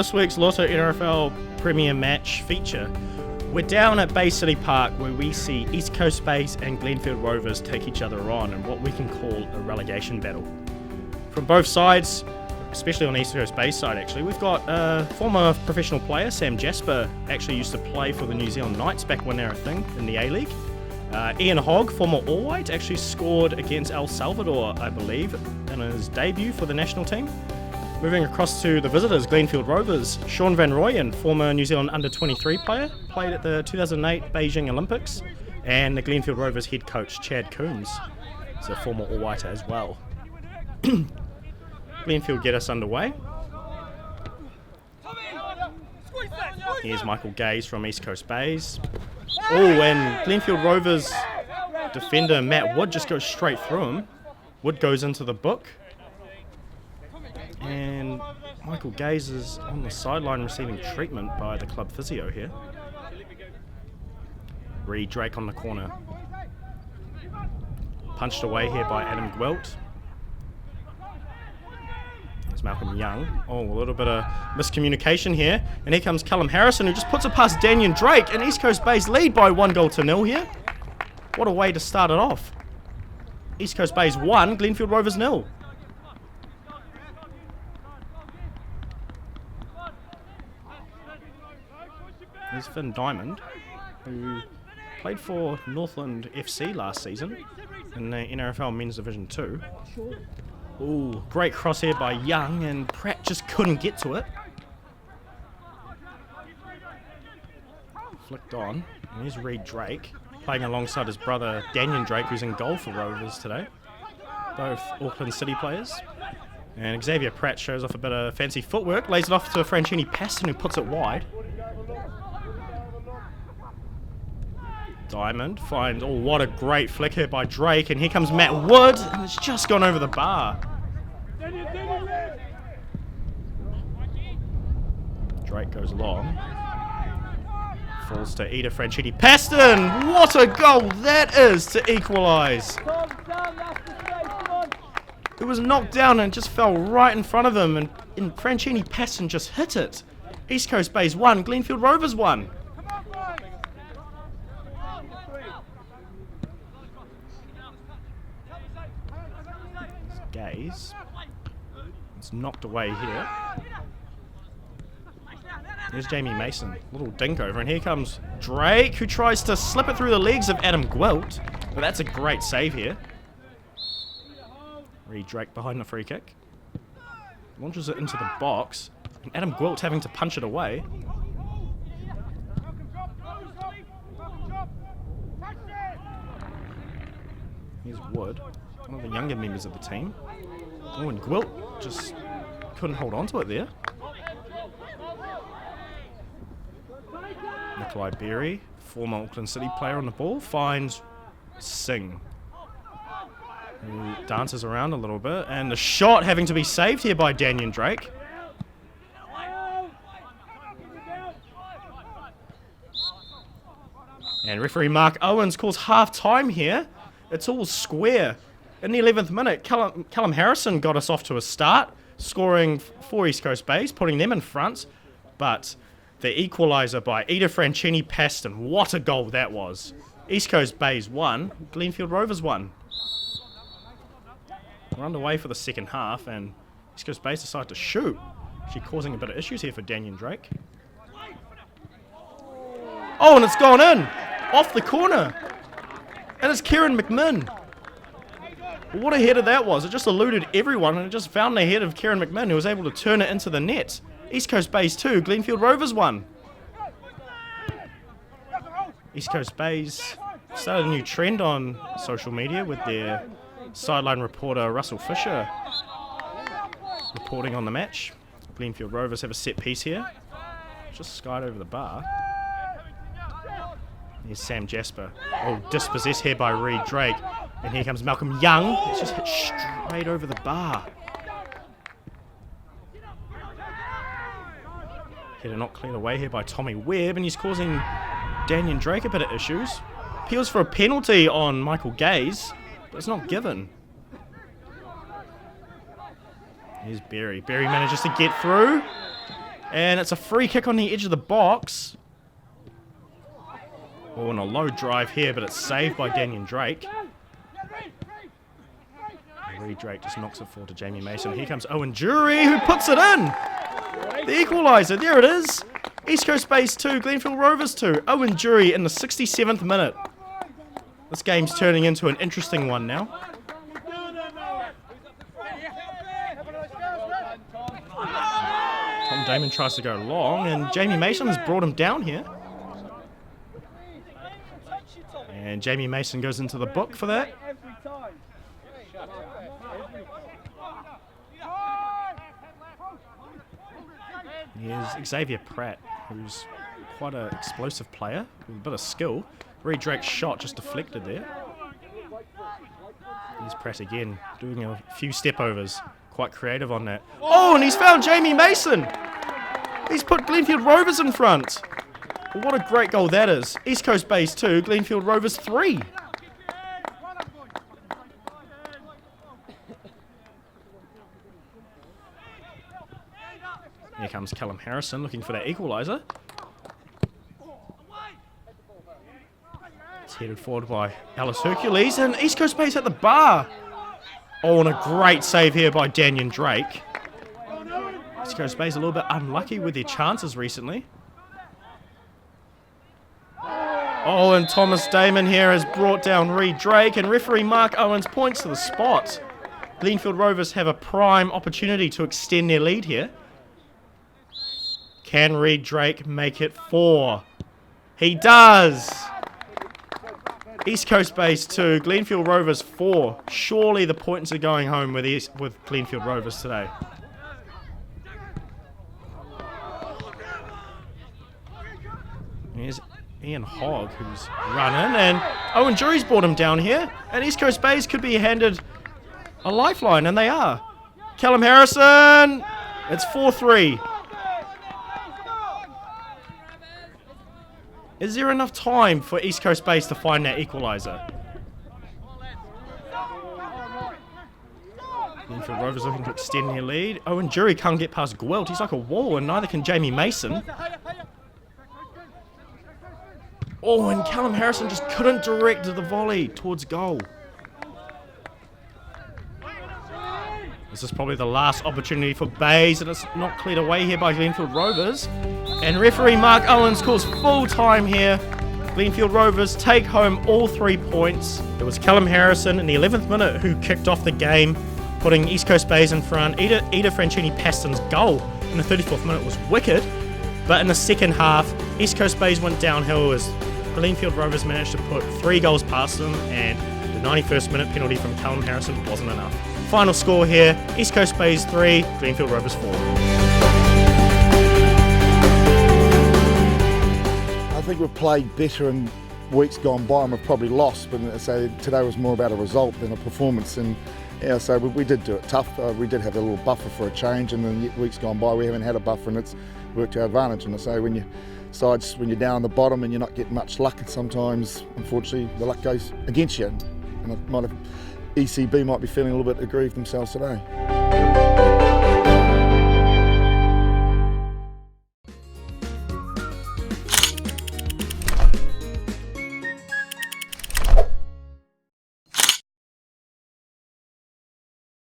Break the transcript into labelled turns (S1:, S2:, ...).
S1: this week's Lotto NRFL Premier Match feature. We're down at Bay City Park where we see East Coast Bays and Glenfield Rovers take each other on in what we can call a relegation battle. From both sides, especially on the East Coast Bays side actually, we've got a former professional player, Sam Jasper, actually used to play for the New Zealand Knights back when they were a thing in the A-League. Ian Hogg, former All-White, actually scored against El Salvador, I believe, in his debut for the national team. Moving across to the visitors, Glenfield Rovers, Sean Van Rooyen, former New Zealand under-23 player, played at the 2008 Beijing Olympics, and the Glenfield Rovers head coach, Chad Coombs, is a former All-Whiter as well. Glenfield get us underway. Here's Michael Gaze from East Coast Bays. Oh, and Glenfield Rovers defender Matt Wood just goes straight through him. Wood goes into the book. And Michael Gaze is on the sideline receiving treatment by the club physio here. Reed Drake on the corner. Punched away here by Adam Gwelt. There's Malcolm Young. Oh, a little bit of miscommunication here. And here comes Callum Harrison, who just puts it past Daniel Drake. And East Coast Bays lead by 1-0 here. What a way to start it off. East Coast Bays 1, Glenfield Rovers 0. There's Finn Diamond, who played for Northland FC last season in the NRFL Men's Division 2. Ooh, great cross here by Young, and Pratt just couldn't get to it. Flicked on. And here's Reed Drake, playing alongside his brother Daniel Drake, who's in goal for Rovers today. Both Auckland City players. And Xavier Pratt shows off a bit of fancy footwork, lays it off to Franchini Paston, who puts it wide. Diamond finds, oh, what a great flick here by Drake, and here comes Matt Wood, and it's just gone over the bar. Drake goes long. Falls to Ida Franchini Paston. What a goal that is to equalise. It was knocked down and it just fell right in front of him, and Franchini Paston just hit it. East Coast Bays 1, Glenfield Rovers 1. Gaze. It's knocked away here. There's Jamie Mason. Little dink over. And here comes Drake, who tries to slip it through the legs of Adam Gwelt. But that's a great save here. Reed Drake behind the free kick. Launches it into the box. And Adam Gwelt having to punch it away. Here's Wood, one of the younger members of the team. Oh, and Gwelt just couldn't hold on to it there. Nikolai Berry, former Auckland City player on the ball, finds Singh, who dances around a little bit, and the shot having to be saved here by Daniel Drake. And referee Mark Owens calls half-time here. It's all square. In the 11th minute, Callum Harrison got us off to a start, scoring for East Coast Bays, putting them in front. But the equaliser by Ida Franchini Paston, what a goal that was. East Coast Bays 1, Glenfield Rovers 1. We're underway for the second half, and East Coast Bays decide to shoot, actually causing a bit of issues here for Daniel Drake. Oh, and it's gone in, off the corner. And it's Kieran McMinn. What a header that was. It just eluded everyone and it just found the head of Kieran McMinn, who was able to turn it into the net. East Coast Bays 2, Glenfield Rovers 1. East Coast Bays started a new trend on social media with their sideline reporter Russell Fisher reporting on the match. Glenfield Rovers have a set piece here. Just skied over the bar. Here's Sam Jasper. Oh, dispossessed here by Reed Drake. And here comes Malcolm Young. It's just hit straight over the bar. Header not cleared away here by Tommy Webb, and he's causing Daniel Drake a bit of issues. Appeals for a penalty on Michael Gaze, but it's not given. Here's Berry. Berry manages to get through. And it's a free kick on the edge of the box. Oh, and a low drive here, but it's saved by Daniel Drake. Reed Drake just knocks it forward to Jamie Mason. Here comes Owen Jury, who puts it in. The equaliser, there it is. East Coast Base 2, Glenfield Rovers 2. Owen Jury in the 67th minute. This game's turning into an interesting one now. Tom Damon tries to go long, and Jamie Mason has brought him down here. And Jamie Mason goes into the book for that. Here's Xavier Pratt, who's quite an explosive player with a bit of skill. Reed Drake's shot just deflected there. Here's Pratt again, doing a few stepovers. Quite creative on that. Oh, and he's found Jamie Mason! He's put Glenfield Rovers in front. What a great goal that is. East Coast Base 2, Glenfield Rovers 3. Here comes Callum Harrison looking for that equaliser. It's headed forward by Alice Hercules, and East Coast Base at the bar. Oh, and a great save here by Daniel Drake. East Coast Base a little bit unlucky with their chances recently. Oh, and Thomas Damon here has brought down Reed Drake, and referee Mark Owens points to the spot. Glenfield Rovers have a prime opportunity to extend their lead here. Can Reed Drake make it 4? He does! East Coast Base 2, Glenfield Rovers 4. Surely the points are going home with Glenfield Rovers today. Here's Ian Hogg, who's running, and Owen Jury's brought him down here, and East Coast Base could be handed a lifeline, and they are. Callum Harrison, it's 4-3. Is there enough time for East Coast Base to find that equaliser? Glenfield Rovers looking to extend their lead. Owen Jury can't get past Gwilt. He's like a wall, and neither can Jamie Mason. Oh, and Callum Harrison just couldn't direct the volley towards goal. This is probably the last opportunity for Bays, and it's not cleared away here by Glenfield Rovers. And referee Mark Owens calls full time here. Glenfield Rovers take home all 3 points. It was Callum Harrison in the 11th minute who kicked off the game, putting East Coast Bays in front. Ida Franchini-Paston's goal in the 34th minute was wicked, but in the second half, East Coast Bays went downhill as Glenfield Rovers managed to put 3 goals past them, and the 91st minute penalty from Callum Harrison wasn't enough. Final score here, East Coast Bays 3, Glenfield Rovers 4.
S2: I think we've played better in weeks gone by and we've probably lost, but so today was more about a result than a performance. And yeah, so we did do it tough. We did have a little buffer for a change, and in the weeks gone by we haven't had a buffer, and it's worked to our advantage. And so when you're down on the bottom and you're not getting much luck, and sometimes unfortunately the luck goes against you. And ECB might be feeling a little bit aggrieved themselves today.